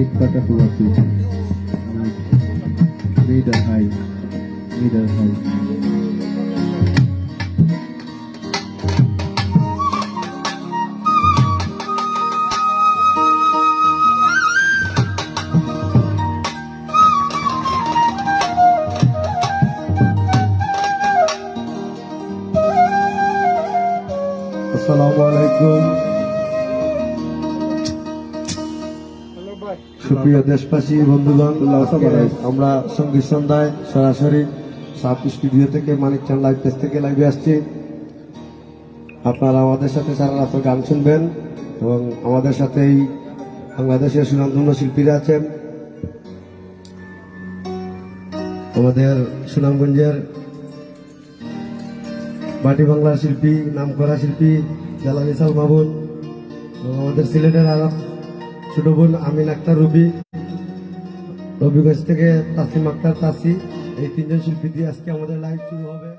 Big butterfly too. Middle high. Middle high. আসসালামুআলাইকুম সুপ্রিয় দেশবাসী বন্ধুগণ, আমরা সঙ্গীত সন্ধ্যায় সরাসরি সাপ স্টুডিও থেকে মানিকচাঁদ লাইভ পেজ থেকে লাইভে আসছি। আপনারা আমাদের সাথে সারা রাত গান শুনবেন এবং আমাদের সাথেই বাংলাদেশের সুনামধন্য শিল্পীরা আছেন। আমাদের সুনামগঞ্জের বাটি বাংলার শিল্পী, নামকরা শিল্পী জালাল ইসাল মামুন এবং আমাদের সিলেটের আর ছোট বোন আমিন আক্তার রবি, রবিগঞ্জ থেকে তাসিম আক্তার তাসি, এই তিনজন শিল্পী দিয়ে আজকে আমাদের লাইভ শুরু হবে।